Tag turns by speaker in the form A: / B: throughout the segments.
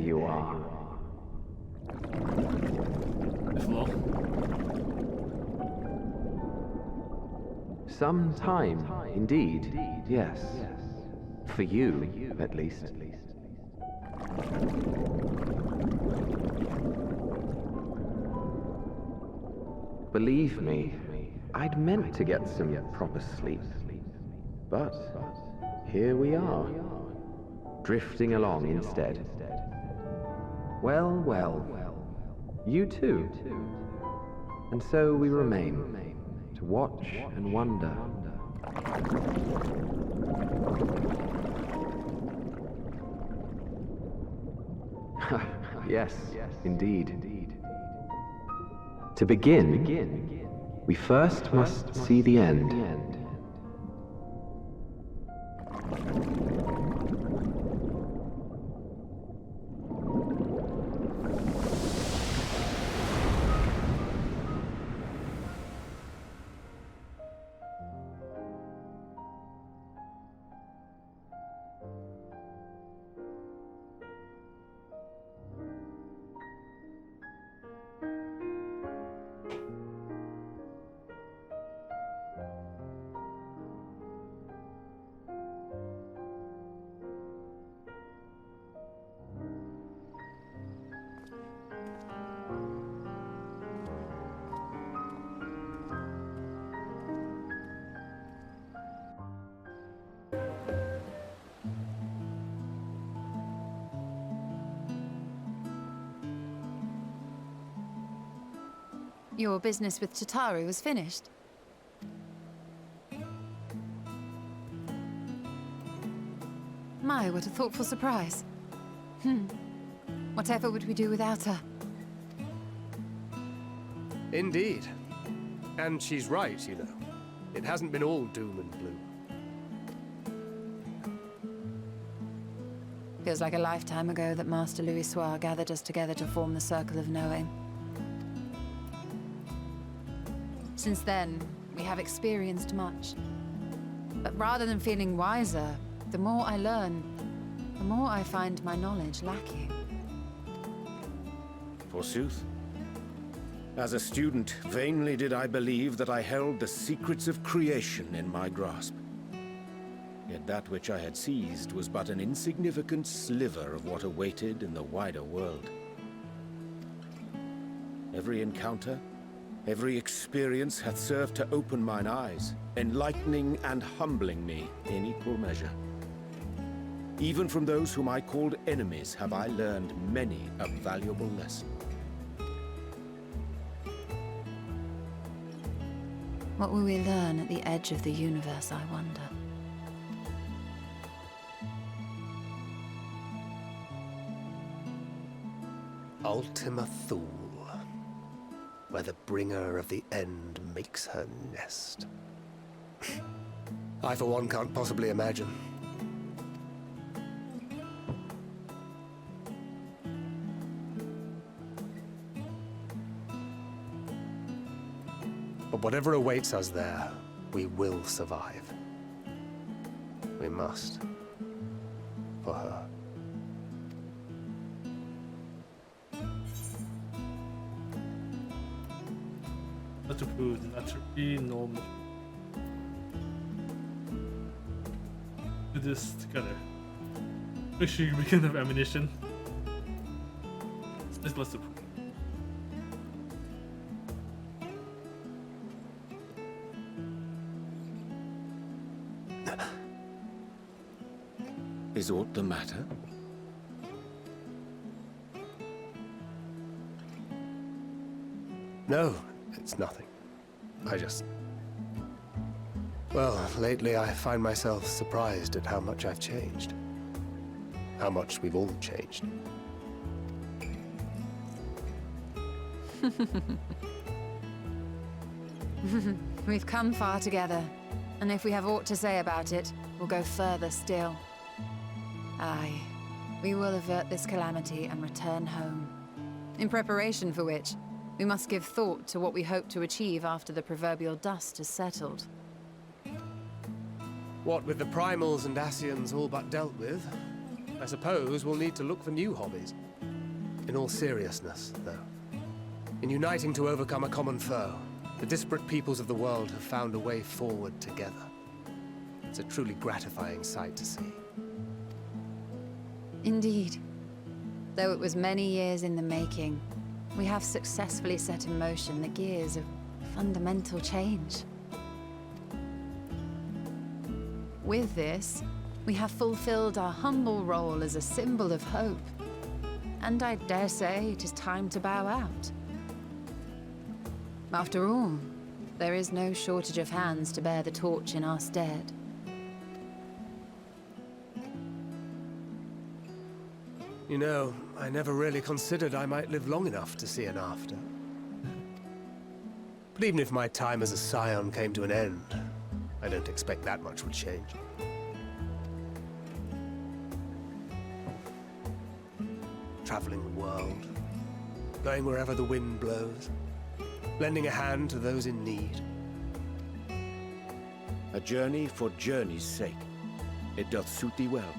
A: you are.
B: The floor.
A: Some time, indeed, yes. For you, at least. Believe me, I'd meant to get some proper sleep. But here we are, drifting along instead. Well, well, you too. And so we remain, to watch and wonder. Yes, indeed. To begin, we first must see the end.
C: Your business with Tataru was finished. My, what a thoughtful surprise. Whatever would we do without her?
D: Indeed. And she's right, you know. It hasn't been all doom and gloom.
C: Feels like a lifetime ago that Master Louis Soir gathered us together to form the Circle of Knowing. Since then, we have experienced much. But rather than feeling wiser, the more I learn, the more I find my knowledge lacking.
E: Forsooth. As a student, vainly did I believe that I held the secrets of creation in my grasp. Yet that which I had seized was but an insignificant sliver of what awaited in the wider world. Every encounter, every experience hath served to open mine eyes, enlightening and humbling me in equal measure. Even from those whom I called enemies have I learned many a valuable lesson.
C: What will we learn at the edge of the universe, I wonder?
D: Ultima Thule, where the bringer of the end makes her nest. I, for one, can't possibly imagine. But whatever awaits us there, we will survive. We must. For her.
B: Not to prove, not to be normal. Do this together. Make sure you bring enough ammunition. This was to prove.
E: Is aught the matter?
D: No, it's nothing. Well, lately I find myself surprised at how much I've changed. How much we've all changed.
C: We've come far together, and if we have aught to say about it, we'll go further still. Aye, we will avert this calamity and return home. In preparation for which, we must give thought to what we hope to achieve after the proverbial dust has settled.
D: What with the primals and Ascians all but dealt with, I suppose we'll need to look for new hobbies. In all seriousness, though, in uniting to overcome a common foe, the disparate peoples of the world have found a way forward together. It's a truly gratifying sight to see.
C: Indeed. Though it was many years in the making, we have successfully set in motion the gears of fundamental change. With this, we have fulfilled our humble role as a symbol of hope. And I dare say it is time to bow out. After all, there is no shortage of hands to bear the torch in our stead.
D: You know, I never really considered I might live long enough to see an after. But even if my time as a scion came to an end, I don't expect that much would change. Traveling the world, going wherever the wind blows, lending a hand to those in need.
E: A journey for journey's sake. It doth suit thee well.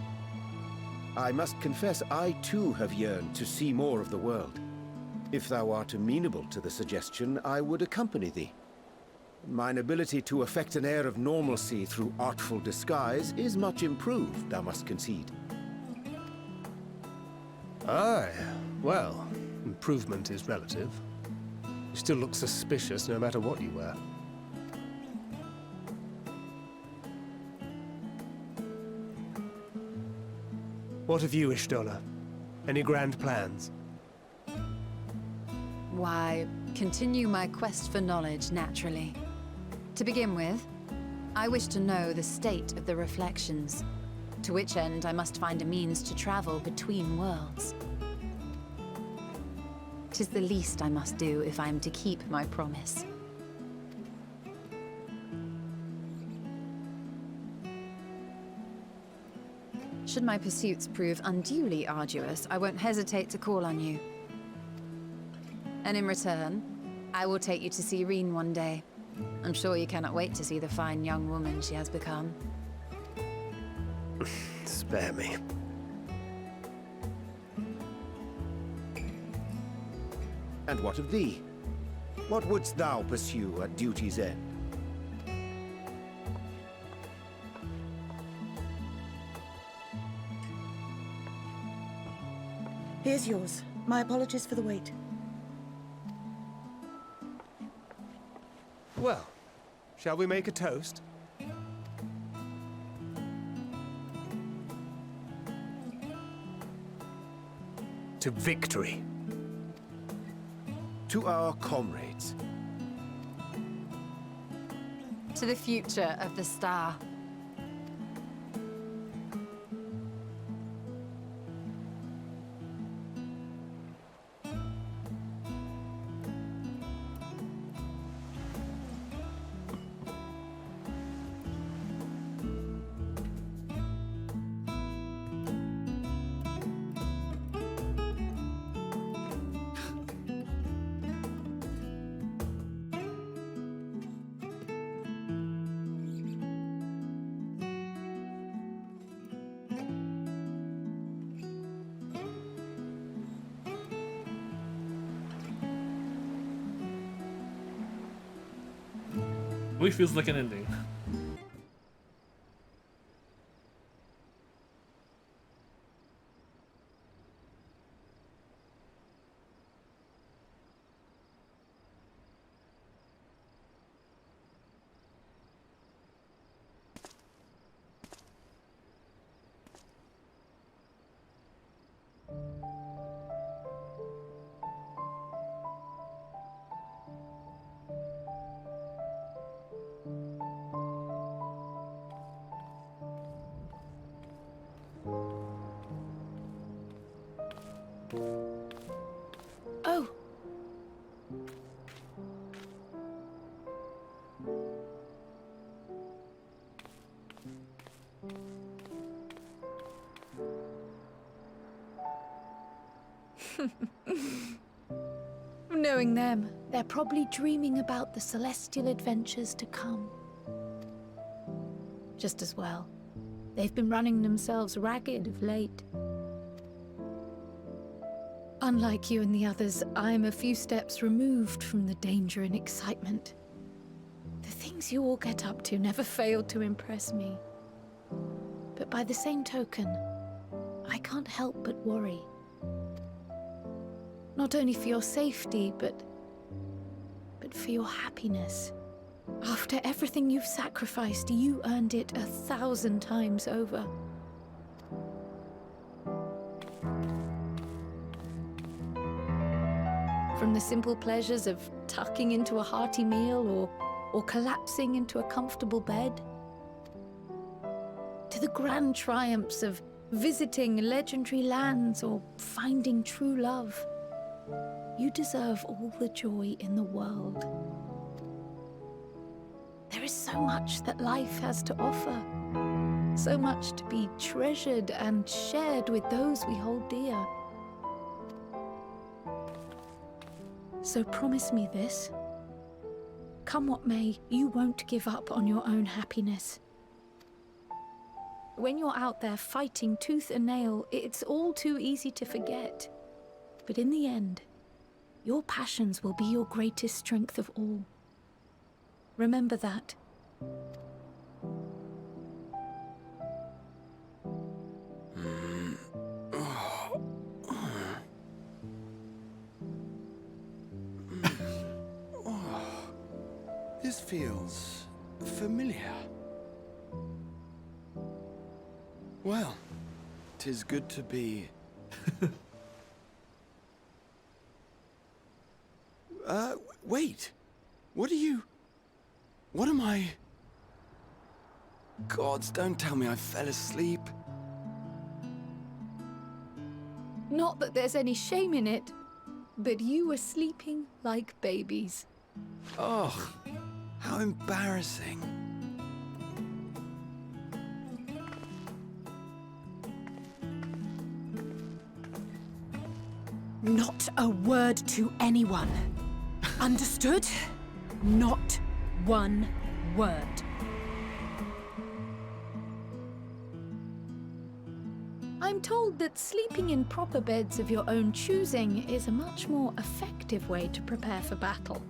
E: I must confess I too have yearned to see more of the world. If thou art amenable to the suggestion, I would accompany thee. Mine ability to affect an air of normalcy through artful disguise is much improved, thou must concede.
D: Aye, well, improvement is relative. You still look suspicious no matter what you wear. What of you, Ishtola? Any grand plans?
C: Why, continue my quest for knowledge, naturally. To begin with, I wish to know the state of the reflections, to which end I must find a means to travel between worlds. 'Tis the least I must do if I am to keep my promise. Should my pursuits prove unduly arduous, I won't hesitate to call on you. And in return, I will take you to see Reen one day. I'm sure you cannot wait to see the fine young woman she has become.
D: Spare me.
E: And what of thee? What wouldst thou pursue at duty's end?
F: Here's yours. My apologies for the wait.
D: Well, shall we make a toast? To victory.
E: To our comrades.
C: To the future of the star.
B: It feels like an ending.
F: Oh. Knowing them, they're probably dreaming about the celestial adventures to come. Just as well. They've been running themselves ragged of late. Unlike you and the others, I'm a few steps removed from the danger and excitement. The things you all get up to never failed to impress me. But by the same token, I can't help but worry. Not only for your safety, but for your happiness. After everything you've sacrificed, you earned it 1,000 times over. From the simple pleasures of tucking into a hearty meal or collapsing into a comfortable bed, to the grand triumphs of visiting legendary lands or finding true love. You deserve all the joy in the world. There is so much that life has to offer, so much to be treasured and shared with those we hold dear. So promise me this. Come what may, you won't give up on your own happiness. When you're out there fighting tooth and nail, it's all too easy to forget. But in the end, your passions will be your greatest strength of all. Remember that.
E: This feels familiar. Well, 'tis good to be... wait. What am I... Gods, don't tell me I fell asleep.
F: Not that there's any shame in it, but you were sleeping like babies.
E: Oh, how embarrassing.
F: Not a word to anyone. Understood? Not one word. I'm told that sleeping in proper beds of your own choosing is a much more effective way to prepare for battle.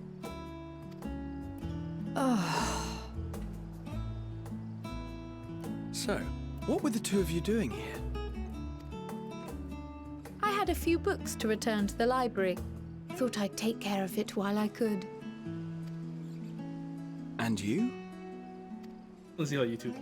E: So, what were the two of you doing here?
F: I had a few books to return to the library. Thought I'd take care of it while I could.
E: And you?
B: Let's see on YouTube.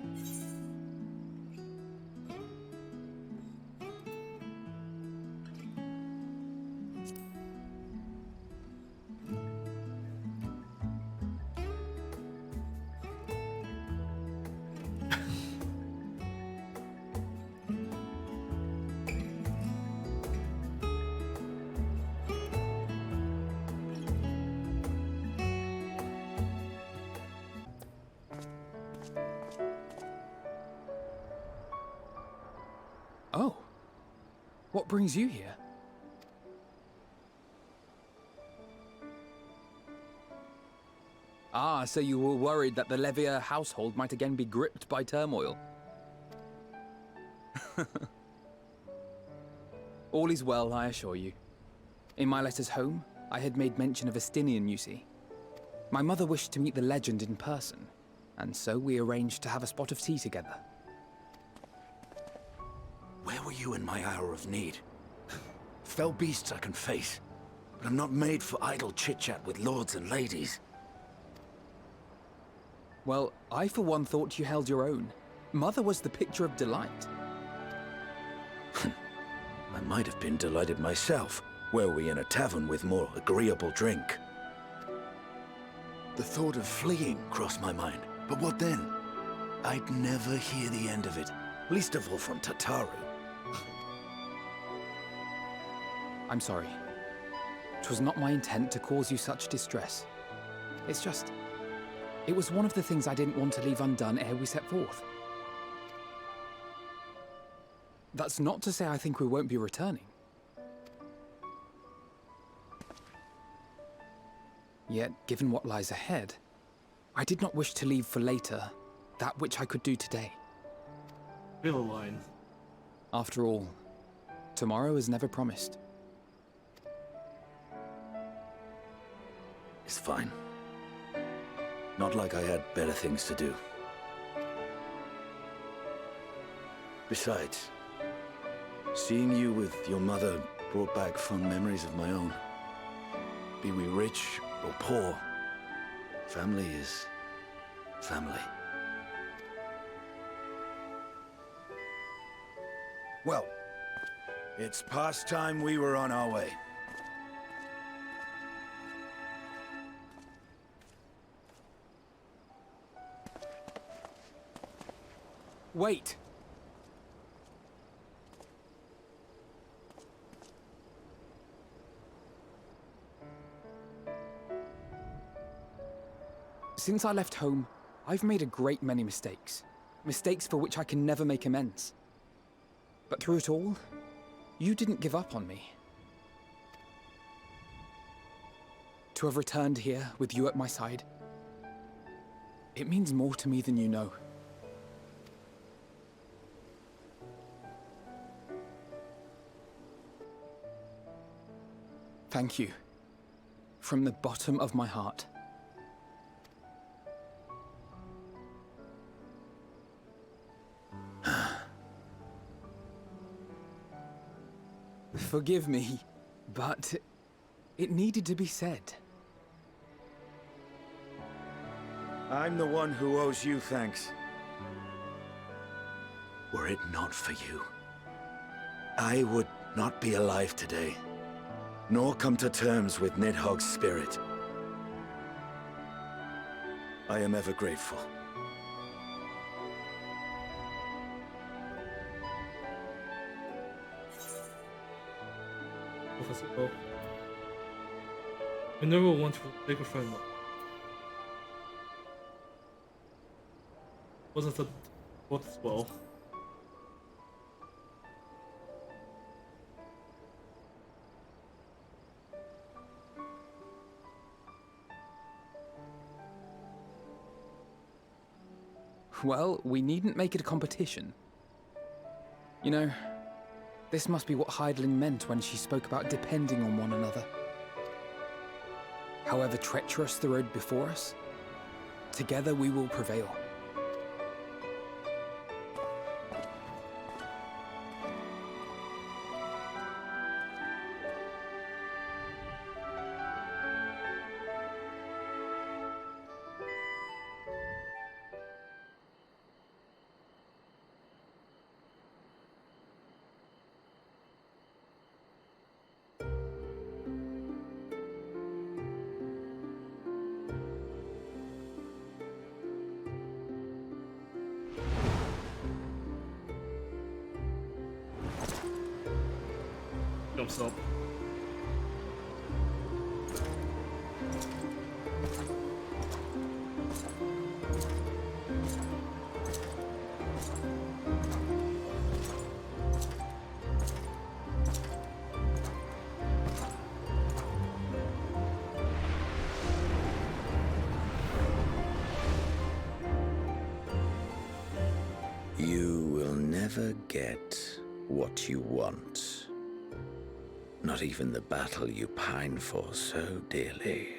G: Oh. What brings you here? Ah, so you were worried that the Levier household might again be gripped by turmoil. All is well, I assure you. In my letters home, I had made mention of Estinian, you see. My mother wished to meet the legend in person, and so we arranged to have a spot of tea together.
E: Where were you in my hour of need? Fell beasts I can face, but I'm not made for idle chit-chat with lords and ladies.
G: Well, I for one thought you held your own. Mother was the picture of delight.
E: I might have been delighted myself, were we in a tavern with more agreeable drink. The thought of fleeing crossed my mind, but what then? I'd never hear the end of it, least of all from Tataru.
G: I'm sorry. 'Twas not my intent to cause you such distress. It's just... it was one of the things I didn't want to leave undone ere we set forth. That's not to say I think we won't be returning. Yet, given what lies ahead, I did not wish to leave for later that which I could do today.
B: Real line.
G: After all, tomorrow is never promised.
H: It's fine. Not like I had better things to do. Besides, seeing you with your mother brought back fond memories of my own. Be we rich or poor, family is family. Well, it's past time we were on our way.
G: Wait! Since I left home, I've made a great many mistakes. Mistakes for which I can never make amends. But through it all, you didn't give up on me. To have returned here with you at my side, it means more to me than you know. Thank you. From the bottom of my heart. Forgive me, but it needed to be said.
H: I'm the one who owes you thanks. Were it not for you, I would not be alive today, nor come to terms with Nidhogg's spirit. I am ever grateful.
B: Professor Poe. I never want to take a friend. Wasn't that what as well?
G: Well, we needn't make it a competition. You know, this must be what Hydaelyn meant when she spoke about depending on one another. However treacherous the road before us, together we will prevail.
B: Jumps up.
E: You will never get what you want. Not even the battle you pine for so dearly.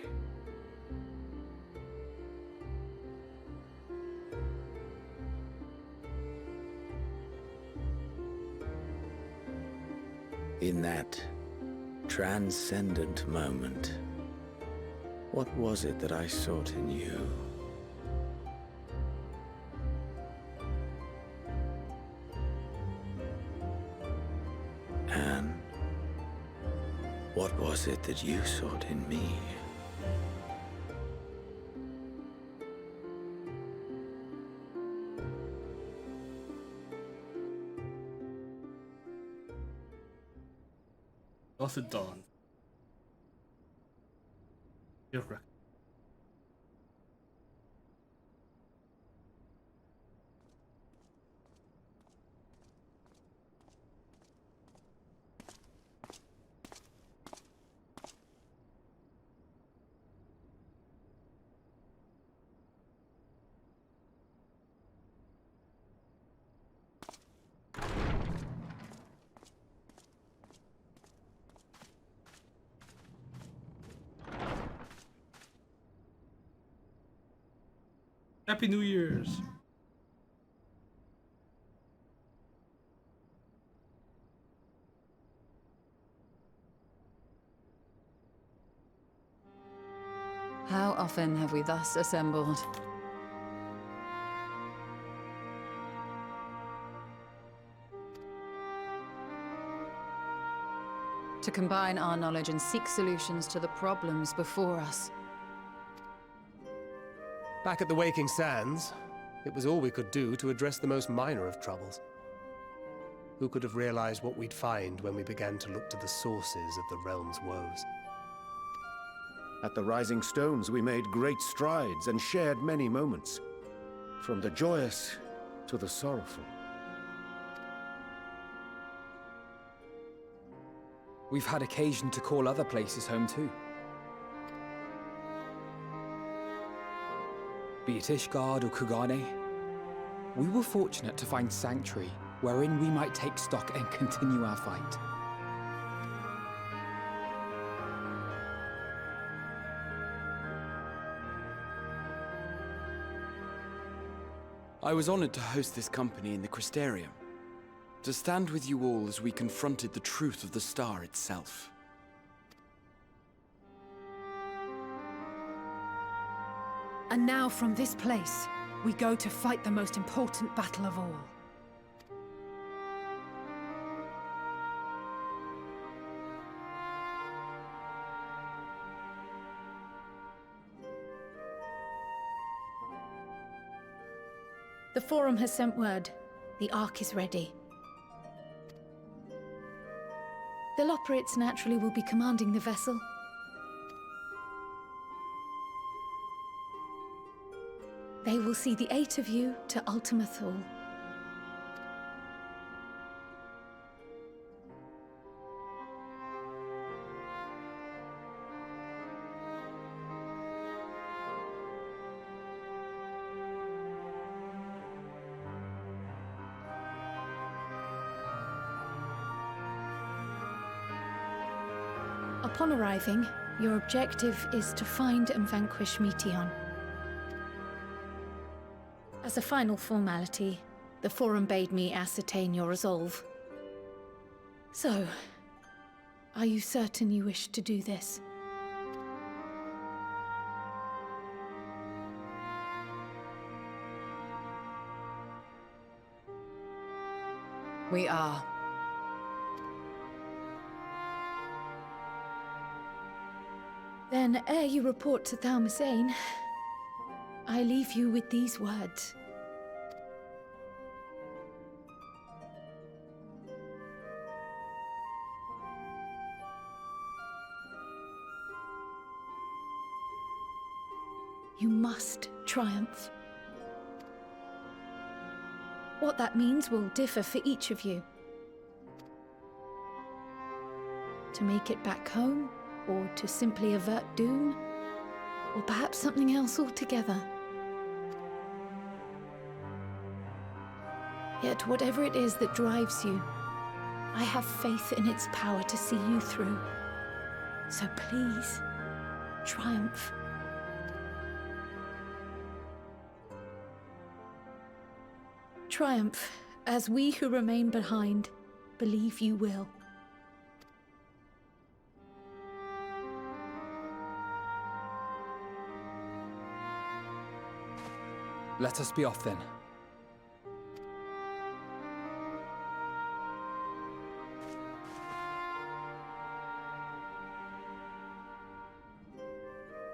E: In that transcendent moment, what was it that I sought in you? And what was it that you sought in me?
B: What's it done? You're correct. Happy New Year's.
C: How often have we thus assembled? To combine our knowledge and seek solutions to the problems before us.
D: Back at the Waking Sands, it was all we could do to address the most minor of troubles. Who could have realized what we'd find when we began to look to the sources of the realm's woes?
E: At the Rising Stones, we made great strides and shared many moments, from the joyous to the sorrowful.
G: We've had occasion to call other places home too. Be it Ishgard or Kugane, we were fortunate to find sanctuary wherein we might take stock and continue our fight.
I: I was honored to host this company in the Crystarium, to stand with you all as we confronted the truth of the star itself.
J: And now from this place, we go to fight the most important battle of all.
F: The Forum has sent word. The Ark is ready. The Loporrits naturally will be commanding the vessel. They will see the 8 of you to Ultima Thule. Upon arriving, your objective is to find and vanquish Meteon. As a final formality, the Forum bade me ascertain your resolve. So, are you certain you wish to do this?
C: We are.
F: Then, ere you report to Thalmasane, I leave you with these words. You must triumph. What that means will differ for each of you. To make it back home, or to simply avert doom, or perhaps something else altogether. Yet whatever it is that drives you, I have faith in its power to see you through. So please, triumph. Triumph, as we who remain behind believe you will.
G: Let us be off then.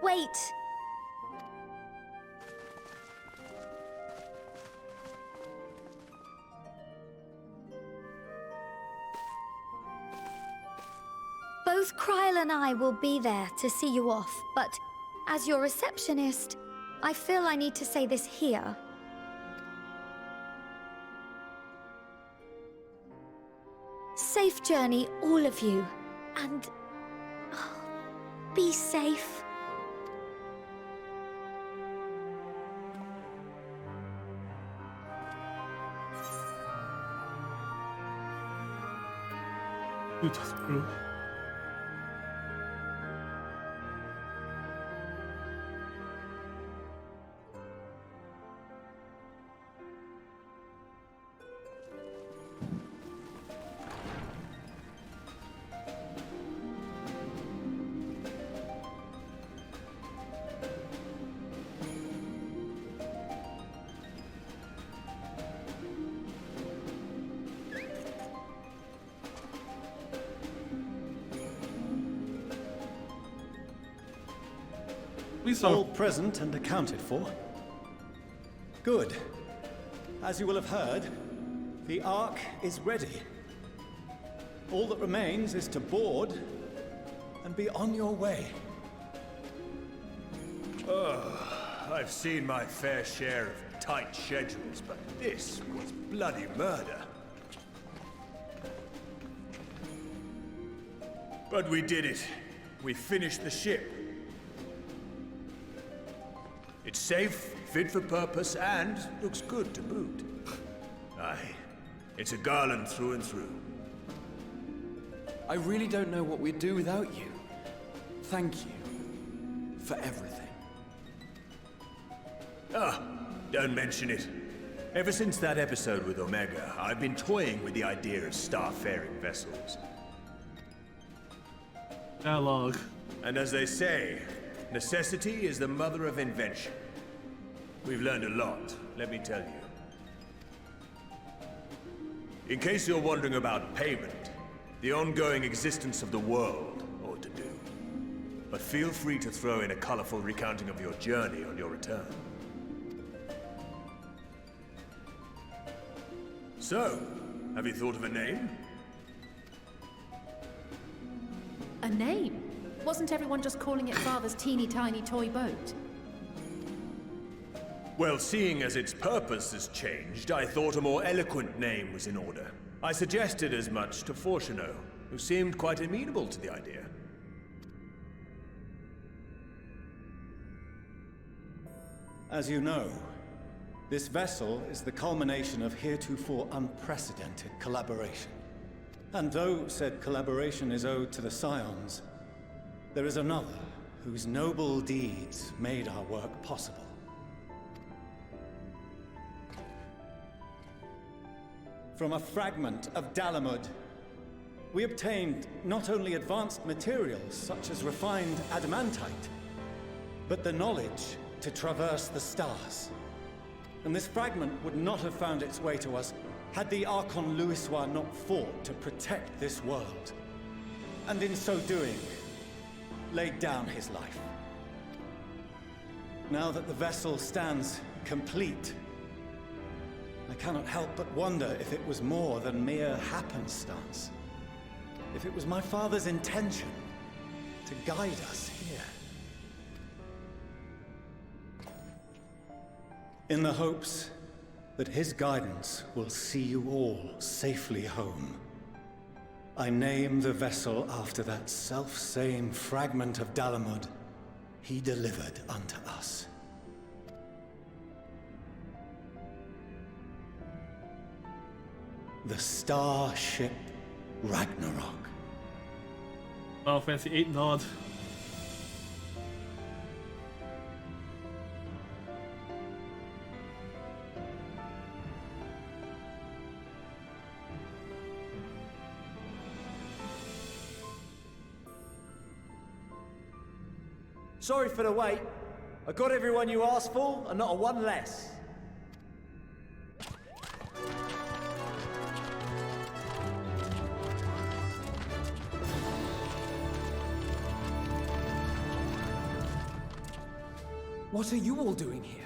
K: Wait! Both Kryl and I will be there to see you off, but as your receptionist, I feel I need to say this here. Safe journey, all of you, and be safe.
B: Dude, that's cool. We saw.
L: All present and accounted for. Good. As you will have heard, the Ark is ready. All that remains is to board and be on your way.
M: I've seen my fair share of tight schedules, but this was bloody murder. But we did it. We finished the ship. It's safe, fit for purpose, and looks good to boot. Aye, it's a garland through and through.
I: I really don't know what we'd do without you. Thank you for everything.
M: Ah, don't mention it. Ever since that episode with Omega, I've been toying with the idea of starfaring vessels.
B: Dialogue.
M: And as they say, necessity is the mother of invention. We've learned a lot, let me tell you. In case you're wondering about payment, the ongoing existence of the world ought to do. But feel free to throw in a colorful recounting of your journey on your return. So, have you thought of a name?
J: A name? Wasn't everyone just calling it Father's teeny tiny toy boat?
M: Well, seeing as its purpose has changed, I thought a more eloquent name was in order. I suggested as much to Fortuno, who seemed quite amenable to the idea.
L: As you know, this vessel is the culmination of heretofore unprecedented collaboration. And though said collaboration is owed to the Scions, there is another whose noble deeds made our work possible. From a fragment of Dalamud, we obtained not only advanced materials such as refined adamantite, but the knowledge to traverse the stars. And this fragment would not have found its way to us had the Archon Louisois not fought to protect this world. And in so doing, laid down his life. Now that the vessel stands complete, I cannot help but wonder if it was more than mere happenstance. If it was my father's intention to guide us here. In the hopes that his guidance will see you all safely home, I name the vessel after that self-same fragment of Dalamud he delivered unto us. The Starship Ragnarok.
B: Final Fantasy 8 nod.
N: Sorry for the wait. I got everyone you asked for, and not a one less.
G: What are you all doing here?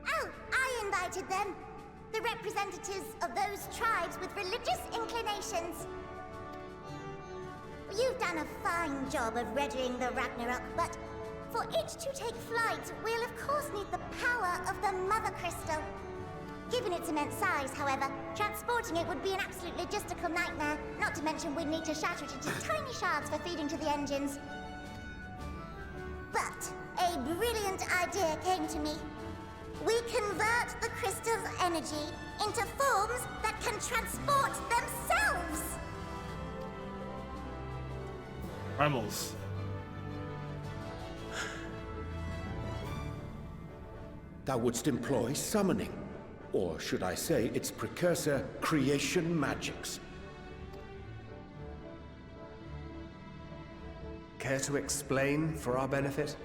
O: Oh, I invited them. The representatives of those tribes with religious inclinations. You've done a fine job of readying the Ragnarok, but for it to take flight, we'll of course need the power of the Mother Crystal. Given its immense size, however, transporting it would be an absolute logistical nightmare, not to mention we'd need to shatter it into tiny shards for feeding to the engines. But a brilliant idea came to me. We convert the crystal's energy into forms that can transport themselves!
B: Primals.
E: Thou wouldst employ summoning, or should I say its precursor, creation magics.
D: Care to explain for our benefit?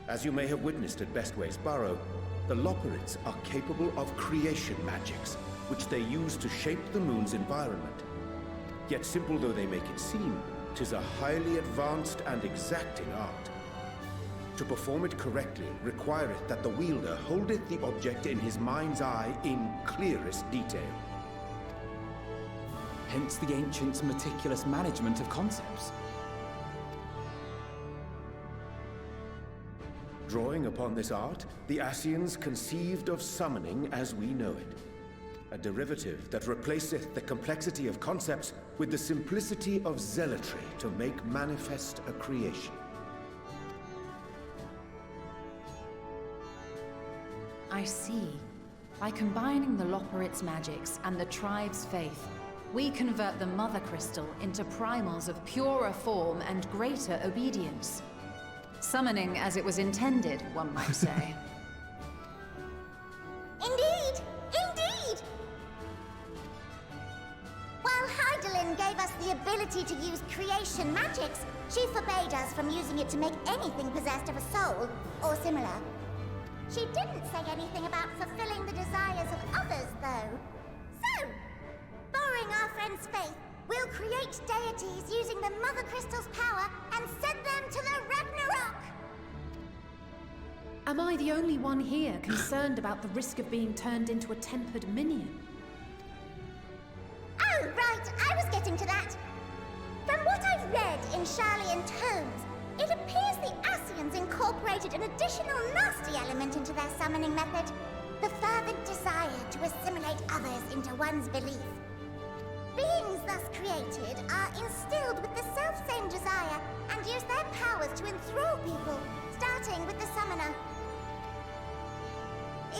E: As you may have witnessed at Bestway's Burrow, the Loporrits are capable of creation magics, which they use to shape the moon's environment. Yet simple though they make it seem, 'tis a highly advanced and exacting art. To perform it correctly requireth that the wielder holdeth the object in his mind's eye in clearest detail.
G: Hence the ancients' meticulous management of concepts.
E: Drawing upon this art, the Ascians conceived of summoning as we know it. A derivative that replaceth the complexity of concepts with the simplicity of zealotry to make manifest a creation.
C: I see. By combining the Loporrit's magics and the tribe's faith, we convert the Mother Crystal into primals of purer form and greater obedience. Summoning as it was intended, one might say.
O: Indeed! Indeed! While Heidelin gave us the ability to use creation magics, she forbade us from using it to make anything possessed of a soul, or similar. She didn't say anything about fulfilling the desires of others, though. So, borrowing our friend's faith, we'll create deities using the Mother Crystal's power and send them to the Ragnarok!
J: Am I the only one here concerned about the risk of being turned into a tempered minion?
O: Oh, right, I was getting to that. From what I've read in Sharlayan tomes, it appears the Ascians incorporated an additional nasty element into their summoning method. The fervent desire to assimilate others into one's belief. Beings thus created are instilled with the self-same desire and use their powers to enthrall people, starting with the summoner.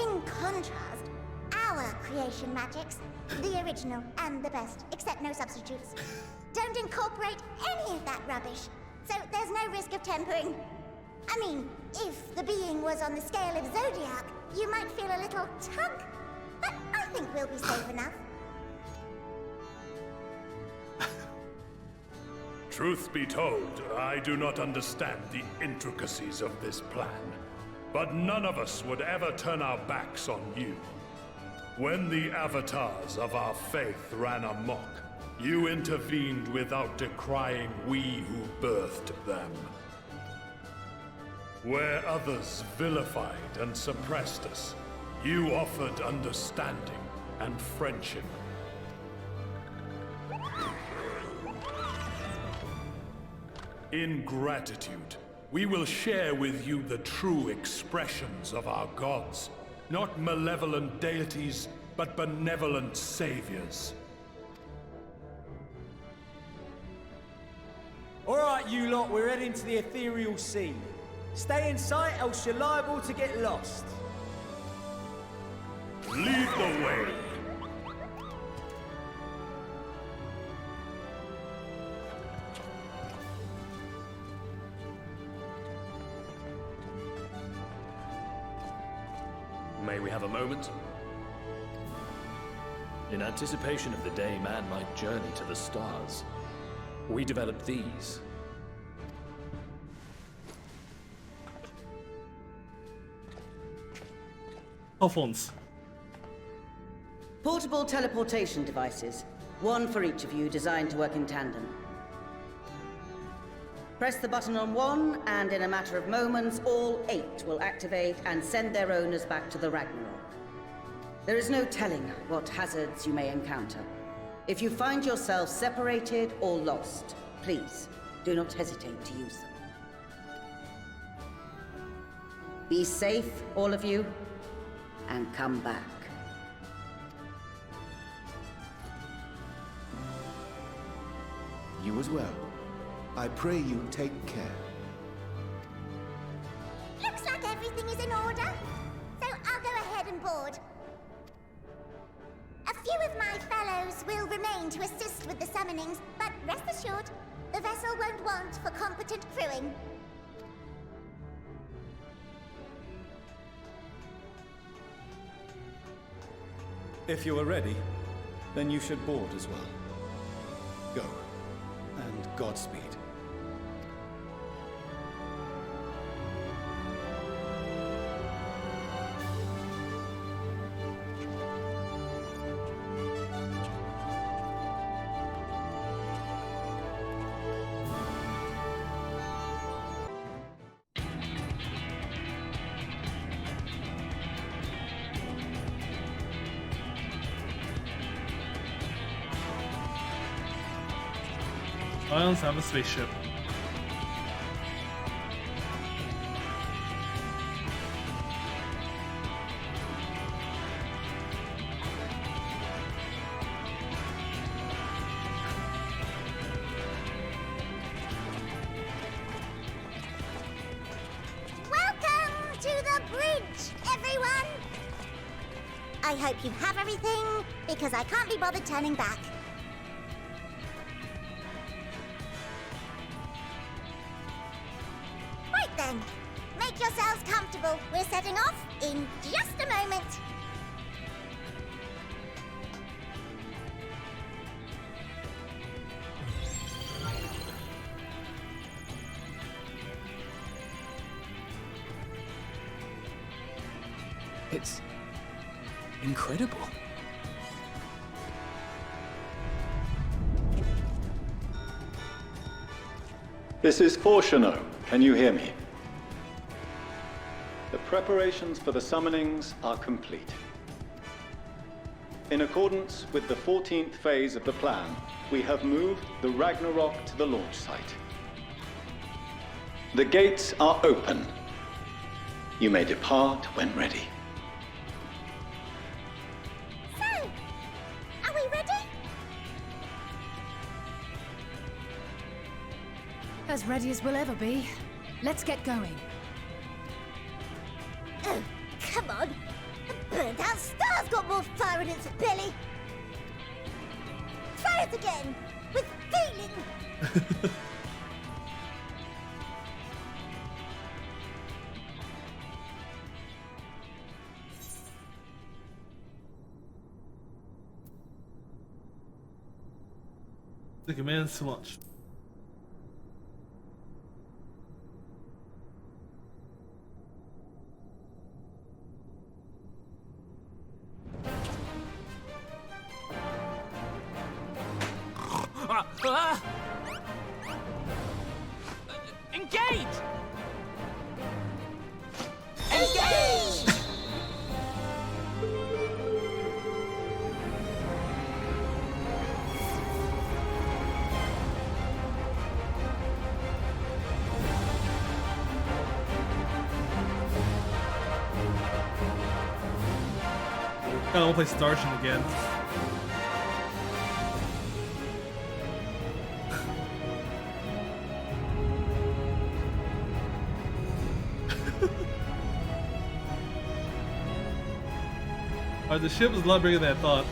O: In contrast, our creation magics, the original and the best, except no substitutes, don't incorporate any of that rubbish, so there's no risk of tempering. I mean, if the being was on the scale of Zodiac, you might feel a little tug, but I think we'll be safe enough.
P: Truth be told, I do not understand the intricacies of this plan. But none of us would ever turn our backs on you. When the avatars of our faith ran amok, you intervened without decrying we who birthed them. Where others vilified and suppressed us, you offered understanding and friendship. In gratitude, we will share with you the true expressions of our gods. Not malevolent deities, but benevolent saviors.
N: Alright, you lot, we're heading to the ethereal sea. Stay in sight, else you're liable to get lost.
P: Lead the way.
Q: May we have a moment? In anticipation of the day man might journey to the stars, we developed these.
B: Alphonse.
R: Portable teleportation devices. One for each of you, designed to work in tandem. Press the button on one, and in a matter of moments, all 8 will activate and send their owners back to the Ragnarok. There is no telling what hazards you may encounter. If you find yourself separated or lost, please do not hesitate to use them. Be safe, all of you, and come back.
E: You as well. I pray you take care.
O: Looks like everything is in order, so I'll go ahead and board. A few of my fellows will remain to assist with the summonings, but rest assured, the vessel won't want for competent crewing.
L: If you are ready, then you should board as well. Go, and Godspeed.
B: Lions have a spaceship.
O: Welcome to the bridge, everyone! I hope you have everything, because I can't be bothered turning back. Right then, make yourselves comfortable. We're setting off in just a moment.
G: It's incredible.
S: This is Fortuno. Can you hear me? The preparations for the summonings are complete. In accordance with the 14th phase of the plan, we have moved the Ragnarok to the launch site. The gates are open. You may depart when ready.
O: So, are we ready?
J: As ready as we'll ever be. Let's get going.
O: Oh, come on. The burnt-out star's got more fire in its belly. Try it again, with feeling.
B: The commands to launch.
N: Engage!
O: Engage!
B: I want to play Starship again. The ship was a lot bigger than I thought.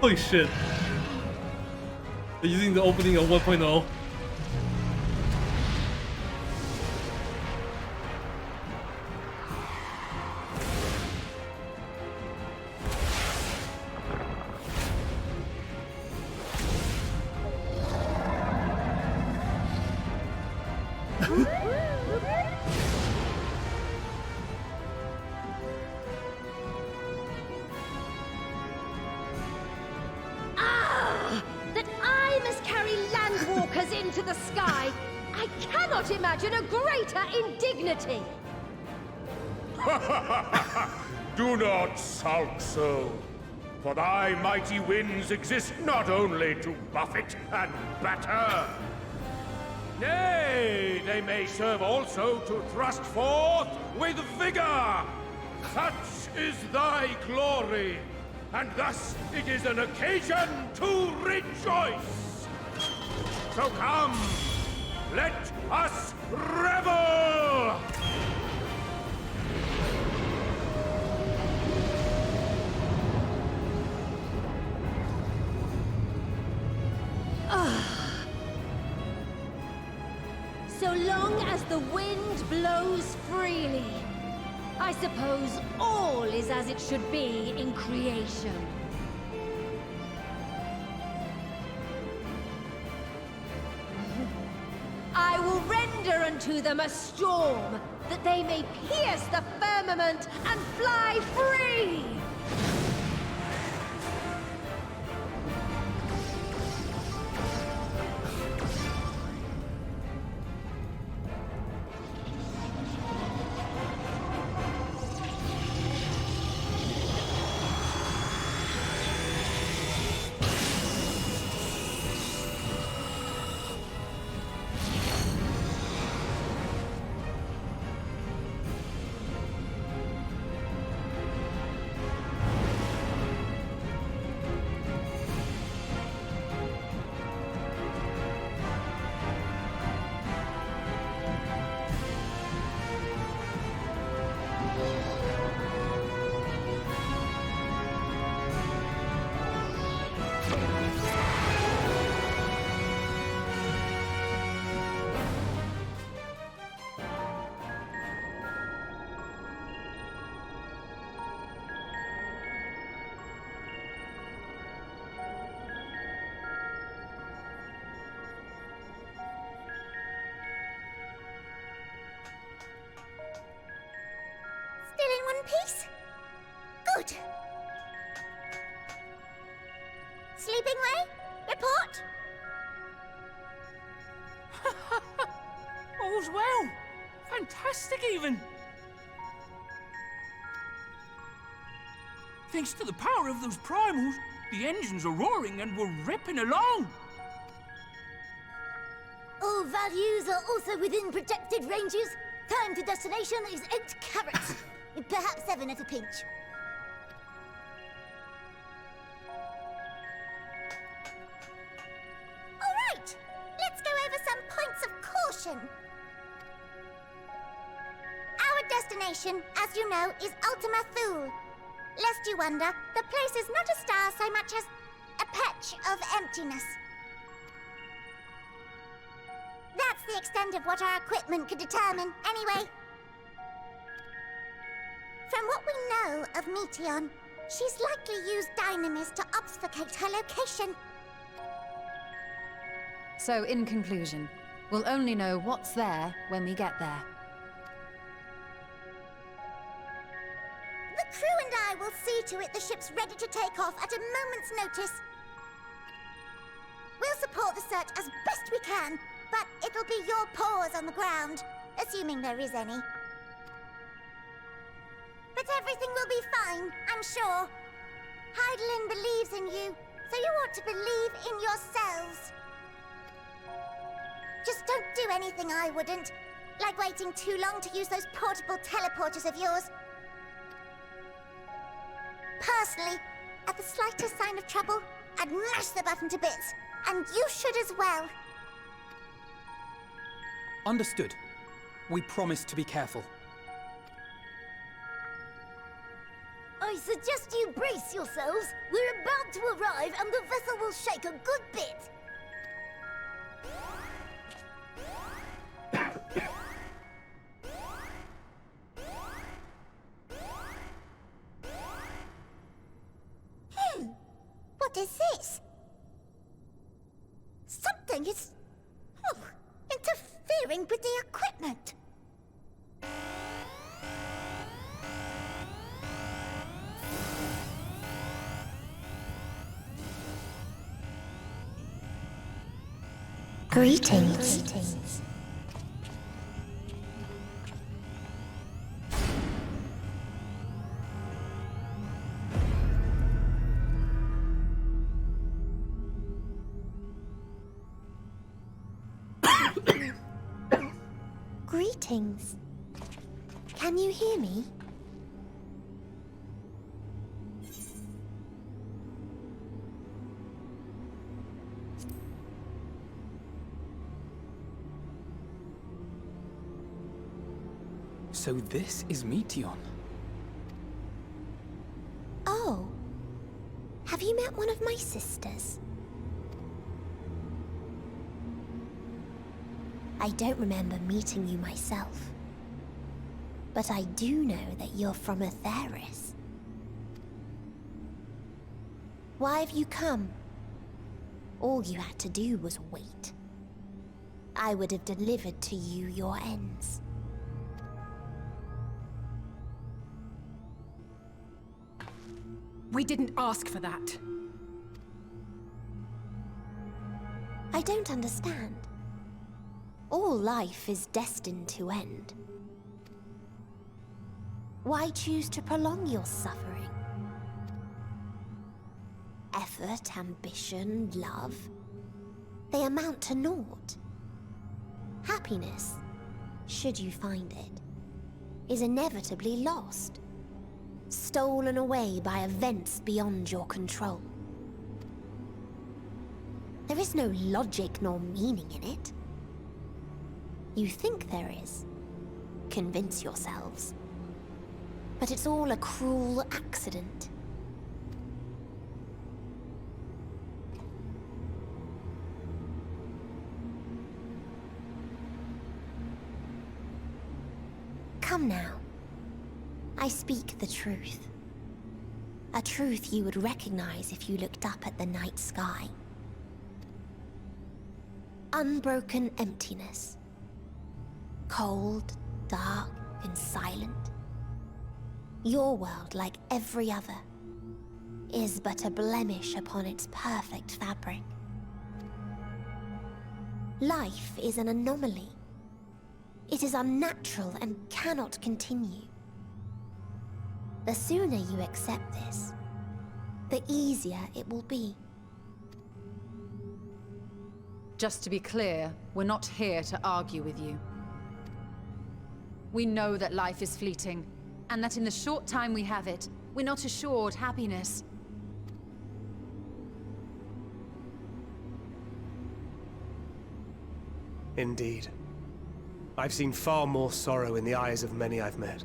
B: Holy shit. They're using the opening of 1.0.
T: That I must carry landwalkers into the sky. I cannot imagine a greater indignity.
P: Do not sulk so, for thy mighty winds exist not only to buffet and batter. Nay, they may serve also to thrust forth with vigor. Such is thy glory, and thus it is an occasion to rejoice. So come, let us revel!
T: So long as the wind blows freely, I suppose all is as it should be in creation. I will render unto them a storm, that they may pierce the firmament and fly free!
O: Still in one piece? Good. Sleeping way? Report?
U: All's well. Fantastic, even. Thanks to the power of those primals, the engines are roaring and we're ripping along.
O: All values are also within projected ranges. Time to destination is 8 carats. Perhaps 7 at a pinch. All right, let's go over some points of caution. Our destination, as you know, is Ultima Thule. Lest you wonder, the place is not a star so much as a patch of emptiness. That's the extent of what our equipment could determine, anyway. From what we know of Meteion, she's likely used dynamis to obfuscate her location.
C: So, in conclusion, we'll only know what's there when we get there.
O: The crew and I will see to it the ship's ready to take off at a moment's notice. We'll support the search as best we can, but it'll be your paws on the ground, assuming there is any. But everything will be fine, I'm sure. Hydaelyn believes in you, so you ought to believe in yourselves. Just don't do anything I wouldn't, like waiting too long to use those portable teleporters of yours. Personally, at the slightest sign of trouble, I'd mash the button to bits, and you should as well.
G: Understood. We promise to be careful.
O: I suggest you brace yourselves. We're about to arrive and the vessel will shake a good bit. What is this? Something is interfering with the equipment. Greetings. Greetings. Can you hear me?
G: So this is Meteion.
K: Oh. Have you met one of my sisters? I don't remember meeting you myself.
O: But I do know that you're from Etheris. Why have you come? All you had to do was wait. I would have delivered to you your ends.
J: We didn't ask for that.
O: I don't understand. All life is destined to end. Why choose to prolong your suffering? Effort, ambition, love, they amount to naught. Happiness, should you find it, is inevitably lost. Stolen away by events beyond your control. There is no logic nor meaning in it. You think there is. Convince yourselves. But it's all a cruel accident. Come now. I speak the truth. A truth you would recognize if you looked up at the night sky. Unbroken emptiness. Cold, dark, and silent. Your world, like every other, is but a blemish upon its perfect fabric. Life is an anomaly. It is unnatural and cannot continue. The sooner you accept this, the easier it will be.
C: Just to be clear, we're not here to argue with you. We know that life is fleeting, and that in the short time we have it, we're not assured happiness.
D: Indeed. I've seen far more sorrow in the eyes of many I've met.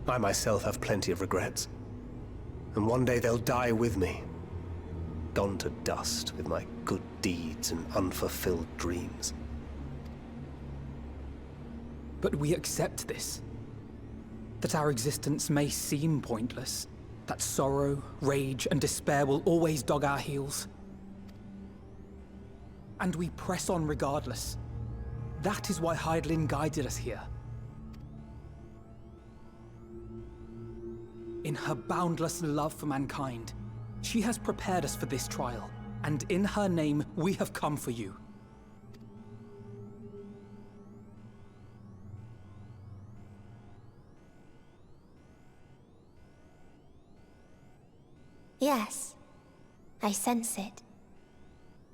D: I myself have plenty of regrets. And one day they'll die with me. Gone to dust with my good deeds and unfulfilled dreams.
G: But we accept this. That our existence may seem pointless. That sorrow, rage, and despair will always dog our heels. And we press on regardless. That is why Hydaelyn guided us here. In her boundless love for mankind, she has prepared us for this trial, and in her name, we have come for you.
O: Yes, I sense it.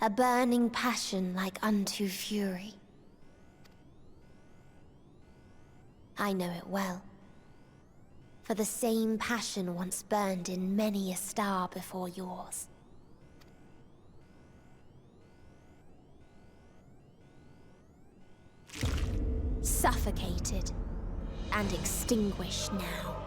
O: A burning passion like unto fury. I know it well. For the same passion once burned in many a star before yours. Suffocated and extinguished now.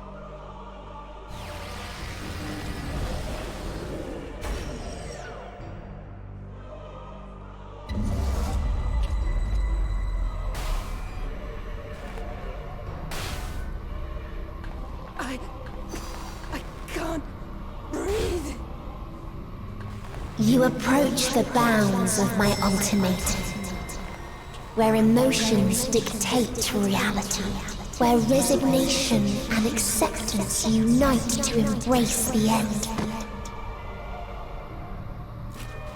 J: I can't breathe.
O: You approach the bounds of my ultimatum, where emotions dictate reality, where resignation and acceptance unite to embrace the end,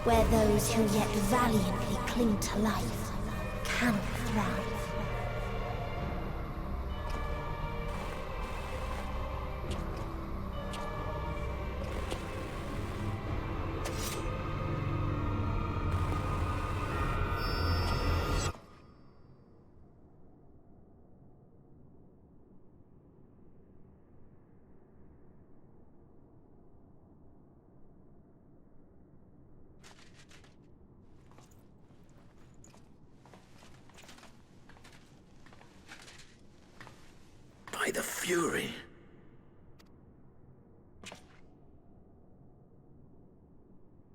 O: where those who yet valiantly cling to life cannot thrive.
H: By the Fury.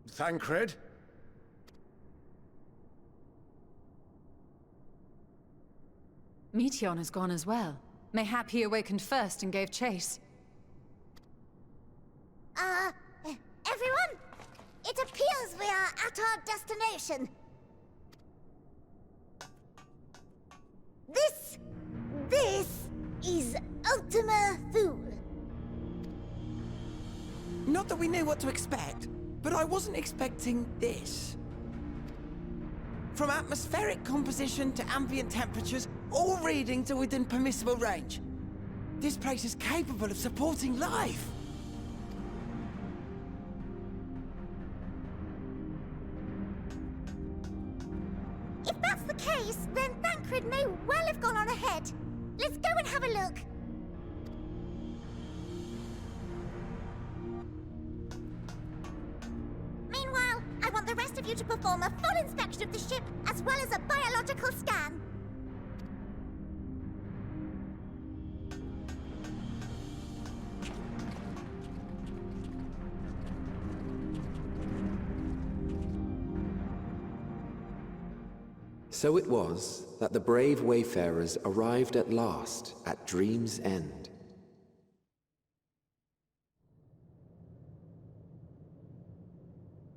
E: Thancred?
C: Meteon has gone as well. Mayhap he awakened first and gave chase.
O: Everyone? It appears we are at our destination. This is Ultima Thule.
A: Not that we knew what to expect, but I wasn't expecting this. From atmospheric composition to ambient temperatures, all readings are within permissible range. This place is capable of supporting life.
O: If that's the case, then Thancred may well have gone on ahead. Let's go and have a look. Meanwhile, I want the rest of you to perform a full inspection of the ship, as well as a biological scan.
V: So it was that the brave wayfarers arrived at last at Dream's End.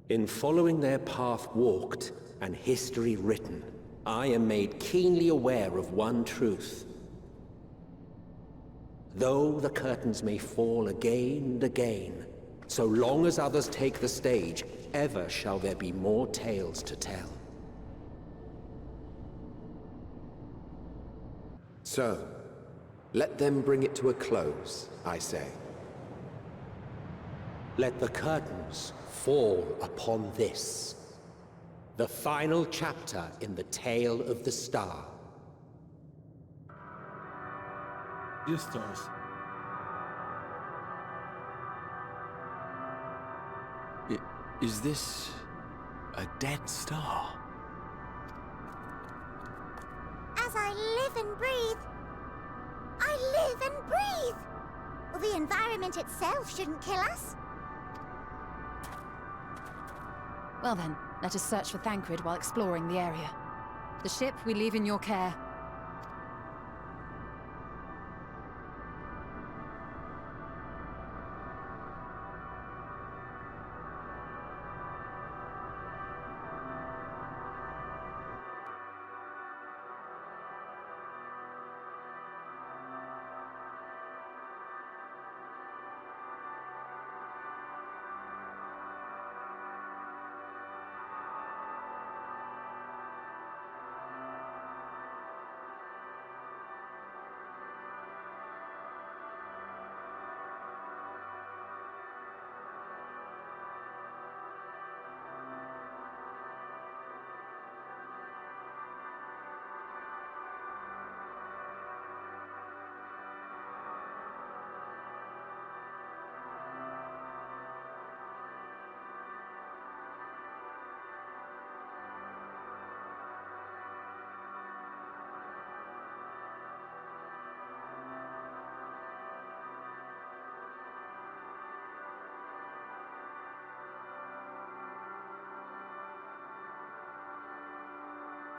V: In following their path walked and history written, I am made keenly aware of one truth. Though the curtains may fall again and again, so long as others take the stage, ever shall there be more tales to tell. So, let them bring it to a close, I say. Let the curtains fall upon this, the final chapter in the tale of the star.
B: Dear stars.
I: Is this a dead star?
O: As I live and breathe, I live and breathe. Well, the environment itself shouldn't kill us.
C: Well then, let us search for Thancred while exploring the area. The ship we leave in your care.